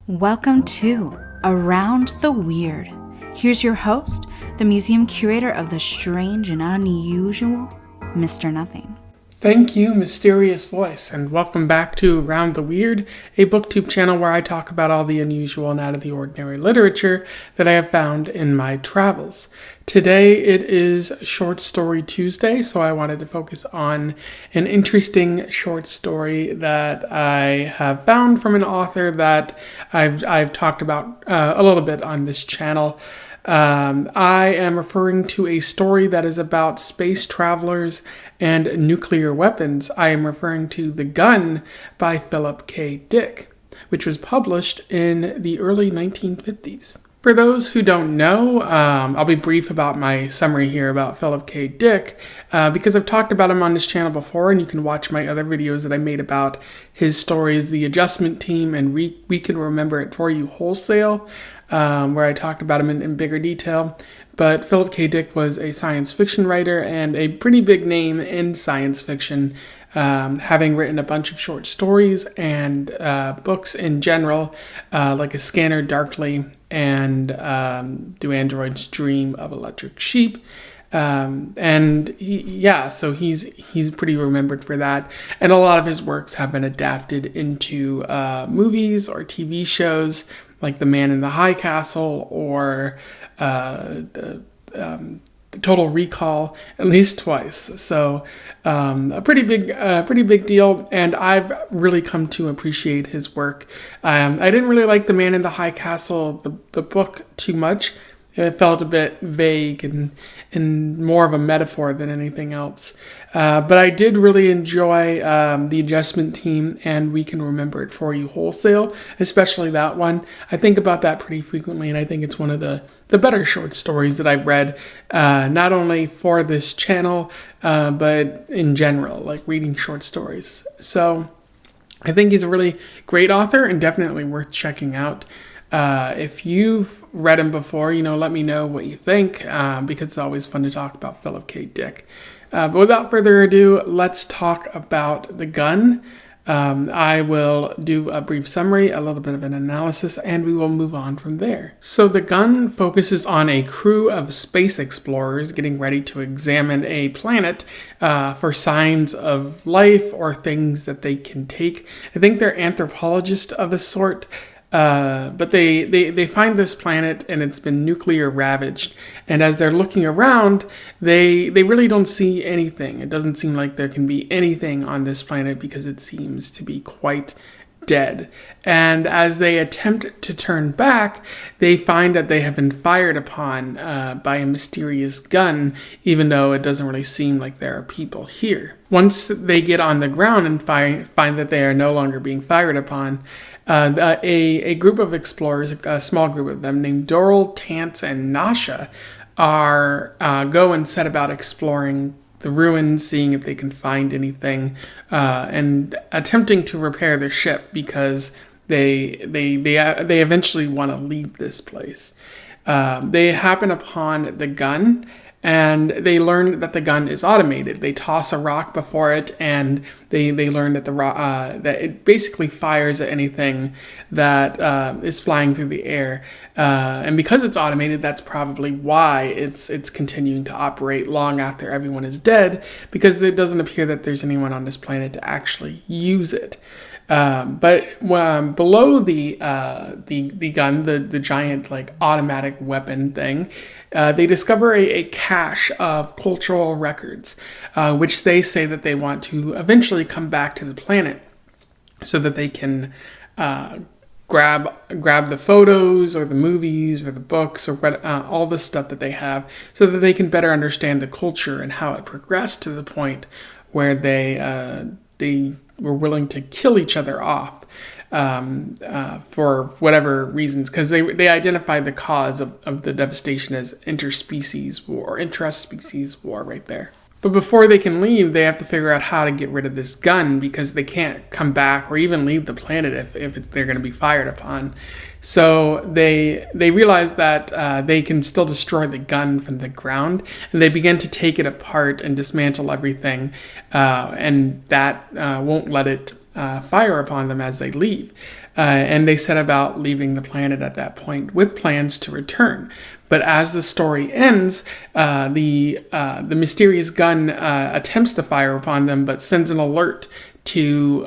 Welcome to Around the Weird. Here's your host, the museum curator of the strange and unusual, Mr. Nothing. Thank you, mysterious voice, and welcome back to Around the Weird, a booktube channel where I talk about all the unusual and out of the ordinary literature that I have found in my travels. Today it is Short Story Tuesday, so I wanted to focus on an interesting short story that I have found from an author that I've talked about a little bit on this channel. I am referring to a story that is about space travelers and nuclear weapons. I am referring to The Gun by Philip K. Dick, which was published in the early 1950s. For those who don't know, I'll be brief about my summary here about Philip K. Dick, because I've talked about him on this channel before, and you can watch my other videos that I made about his stories, The Adjustment Team, and We Can Remember It For You Wholesale, where I talked about him in bigger detail. But Philip K. Dick was a science fiction writer and a pretty big name in science fiction, having written a bunch of short stories and books in general, like A Scanner Darkly and Do Androids Dream of Electric Sheep. And he's pretty remembered for that. And a lot of his works have been adapted into movies or TV shows, like The Man in the High Castle or Total Recall, at least twice. So a pretty big deal, and I've really come to appreciate his work. I didn't really like The Man in the High Castle, the book, too much. It felt a bit vague and more of a metaphor than anything else. But I did really enjoy The Adjustment Team and We Can Remember It For You Wholesale, especially that one. I think about that pretty frequently, and I think it's one of the better short stories that I've read, not only for this channel, but in general, like reading short stories. So I think he's a really great author and definitely worth checking out. If you've read him before, let me know what you think, because it's always fun to talk about Philip K. Dick. But without further ado, let's talk about The Gun. I will do a brief summary, a little bit of an analysis, and we will move on from there. So The Gun focuses on a crew of space explorers getting ready to examine a planet for signs of life or things that they can take. I think they're anthropologists of a sort. But they find this planet and it's been nuclear ravaged. And as they're looking around, they really don't see anything. It doesn't seem like there can be anything on this planet because it seems to be quite dead. And as they attempt to turn back, they find that they have been fired upon by a mysterious gun, even though it doesn't really seem like there are people here. Once they get on the ground and find that they are no longer being fired upon, a group of explorers, a small group of them, named Doral, Tance, and Nasha, go and set about exploring the ruins, seeing if they can find anything, and attempting to repair their ship because they eventually want to leave this place. They happen upon the gun, and they learn that the gun is automated. They toss a rock before it, and they learn that that it basically fires at anything that is flying through the air. And because it's automated, that's probably why it's continuing to operate long after everyone is dead, because it doesn't appear that there's anyone on this planet to actually use it. But below the gun, the giant automatic weapon thing, they discover a cache of cultural records, which they say that they want to eventually come back to the planet, so that they can grab the photos or the movies or the books or all the stuff that they have, so that they can better understand the culture and how it progressed to the point where they were willing to kill each other off for whatever reasons, because they identified the cause of the devastation as interspecies war right there. But before they can leave, they have to figure out how to get rid of this gun, because they can't come back or even leave the planet if they're going to be fired upon. So they realize that they can still destroy the gun from the ground, and they begin to take it apart and dismantle everything, and that won't let it fire upon them as they leave. and they set about leaving the planet at that point with plans to return. But as the story ends, the mysterious gun attempts to fire upon them, but sends an alert to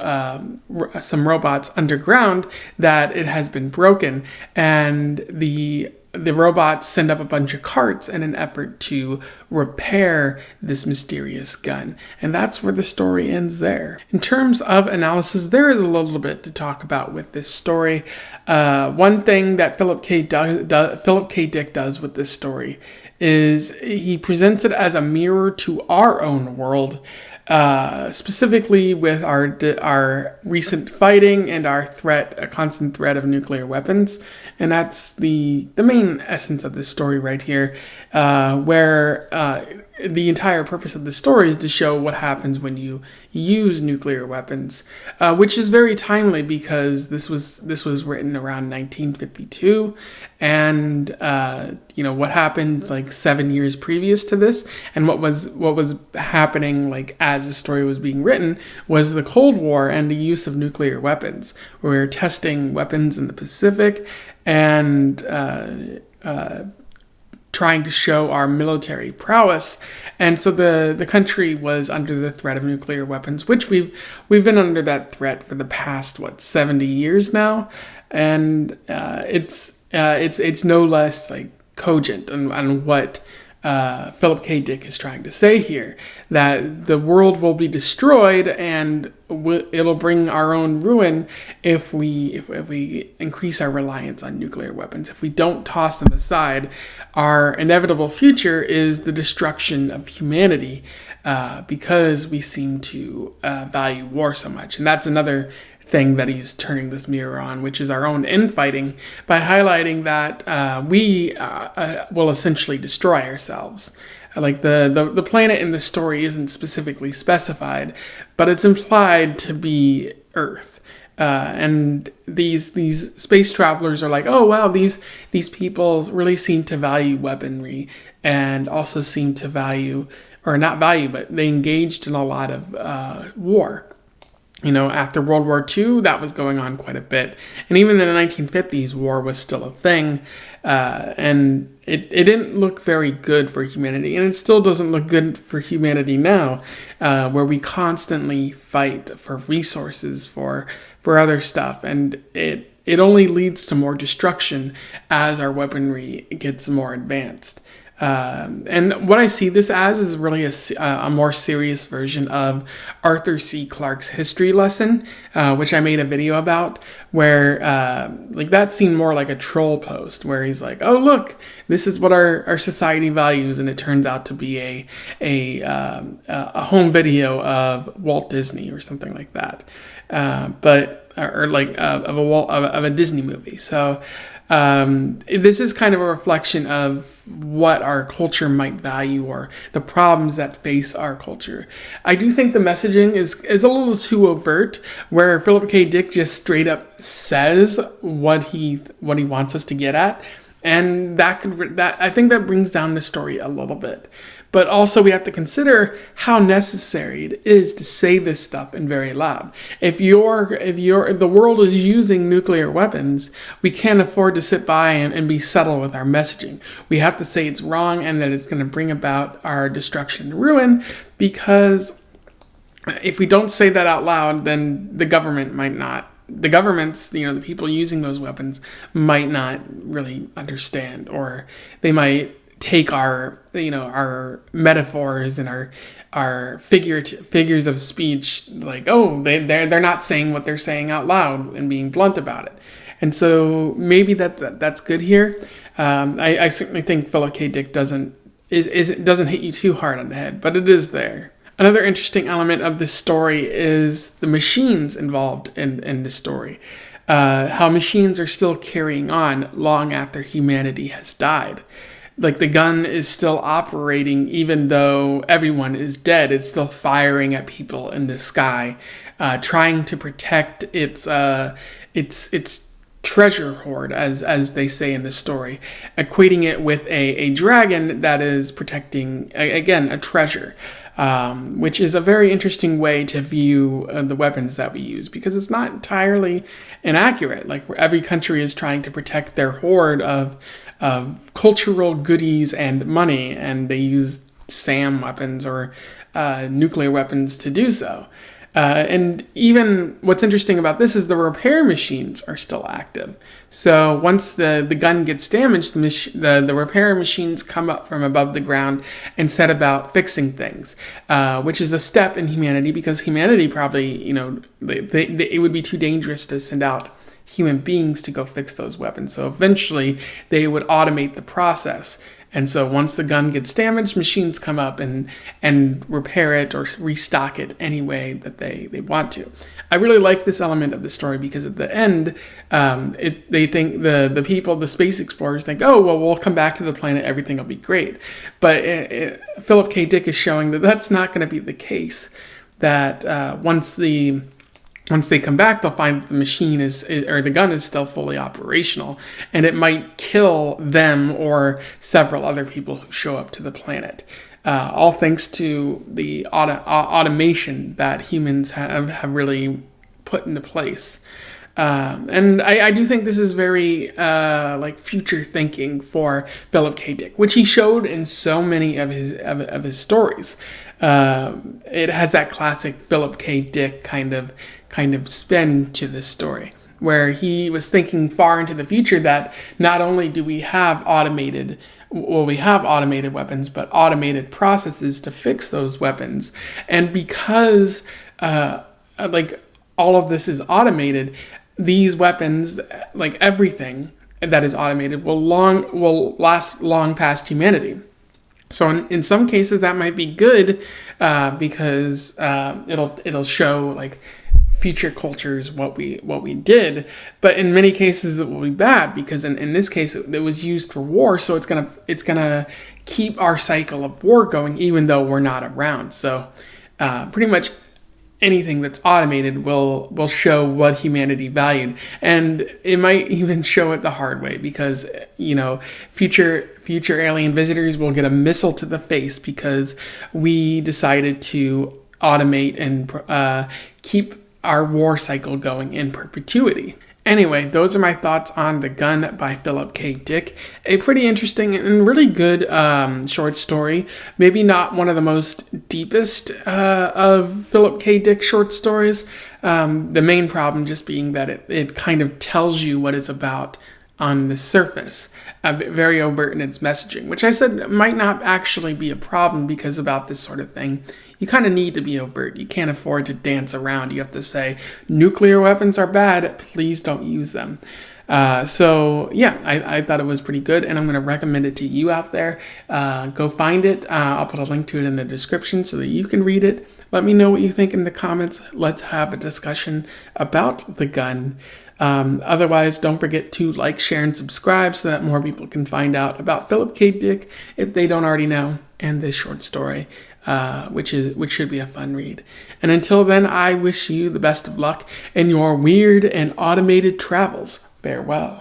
some robots underground that it has been broken, and the robots send up a bunch of carts in an effort to repair this mysterious gun. And that's where the story ends there. In terms of analysis, there is a little bit to talk about with this story. One thing that Philip K. Dick does with this story is he presents it as a mirror to our own world, specifically with our recent fighting and our a constant threat of nuclear weapons. And that's the main essence of this story right here, where the entire purpose of the story is to show what happens when you use nuclear weapons, which is very timely because this was written around 1952, and what happened like 7 years previous to this, and what was happening like as the story was being written was the Cold War and the use of nuclear weapons, where we were testing weapons in the Pacific and trying to show our military prowess. And so the country was under the threat of nuclear weapons, which we've been under that threat for the past 70 years now, and it's no less like cogent on what Philip K. Dick is trying to say here, that the world will be destroyed and it'll bring our own ruin if we increase our reliance on nuclear weapons. If we don't toss them aside, our inevitable future is the destruction of humanity, because we seem to value war so much. And that's another thing that he's turning this mirror on, which is our own infighting, by highlighting that we will essentially destroy ourselves. Like the planet in the story isn't specifically specified, but it's implied to be Earth. And these space travelers are like, oh wow, these people really seem to value weaponry, and also seem to value, or not value, but they engaged in a lot of war. After World War II, that was going on quite a bit. And even in the 1950s, war was still a thing. And it didn't look very good for humanity. And it still doesn't look good for humanity now, where we constantly fight for resources, for other stuff. And it only leads to more destruction as our weaponry gets more advanced. And what I see this as is really a more serious version of Arthur C. Clarke's history lesson, which I made a video about, where that seemed more like a troll post, where he's like, oh look, this is what our society values, and it turns out to be a home video of Walt Disney or something like that, of a Disney movie. So this is kind of a reflection of what our culture might value, or the problems that face our culture. I do think the messaging is a little too overt, where Philip K. Dick just straight up says what he wants us to get at, and I think that brings down the story a little bit. But also we have to consider how necessary it is to say this stuff and very loud. If the world is using nuclear weapons, we can't afford to sit by and be subtle with our messaging. We have to say it's wrong and that it's going to bring about our destruction and ruin, because if we don't say that out loud, then the governments, the people using those weapons might not really understand, or they might take our metaphors and our figures of speech, like, oh, they're not saying what they're saying out loud and being blunt about it. And so maybe that's good here. I certainly think Philip K. Dick doesn't hit you too hard on the head, but it is there. Another interesting element of this story is the machines involved in this story. How machines are still carrying on long after humanity has died. Like, the gun is still operating even though everyone is dead. It's still firing at people in the sky, trying to protect its treasure hoard, as they say in the story, equating it with a dragon that is protecting, again, a treasure, which is a very interesting way to view the weapons that we use, because it's not entirely inaccurate. Like, every country is trying to protect their hoard of cultural goodies and money, and they use SAM weapons or nuclear weapons to do so. And even what's interesting about this is the repair machines are still active. So once the gun gets damaged, the repair machines come up from above the ground and set about fixing things, which is a step in humanity, because humanity probably, it would be too dangerous to send out human beings to go fix those weapons. So eventually they would automate the process. And so once the gun gets damaged, machines come up and repair it or restock it any way that they want to. I really like this element of the story, because at the end, they think the people, the space explorers think, oh, well, we'll come back to the planet, everything will be great. But Philip K. Dick is showing that that's not going to be the case, that once they come back, they'll find that the machine or the gun is still fully operational, and it might kill them or several other people who show up to the planet. All thanks to the automation that humans have really put into place. And I do think this is very future thinking for Philip K. Dick, which he showed in so many of his stories. It has that classic Philip K. Dick kind of spin to this story, where he was thinking far into the future that not only do we have automated weapons, but automated processes to fix those weapons. And because all of this is automated, these weapons, like everything that is automated, will last long past humanity. So in some cases that might be good, because it'll show like future cultures what we did, but in many cases it will be bad, because in this case it was used for war, so it's gonna keep our cycle of war going even though we're not around. So pretty much anything that's automated will show what humanity valued, and it might even show it the hard way, because future alien visitors will get a missile to the face because we decided to automate and keep our war cycle going in perpetuity. Anyway, those are my thoughts on The Gun by Philip K. Dick. A pretty interesting and really good short story. Maybe not one of the most deepest of Philip K. Dick short stories. The main problem just being that it kind of tells you what it's about on the surface, very overt in its messaging, which I said might not actually be a problem, because about this sort of thing, you kind of need to be overt. You can't afford to dance around. You have to say, nuclear weapons are bad, please don't use them. So yeah, I thought it was pretty good, and I'm going to recommend it to you out there. Go find it. I'll put a link to it in the description so that you can read it. Let me know what you think in the comments. Let's have a discussion about The Gun. Otherwise, don't forget to like, share, and subscribe so that more people can find out about Philip K. Dick if they don't already know, and this short story, which should be a fun read. And until then, I wish you the best of luck in your weird and automated travels. Farewell.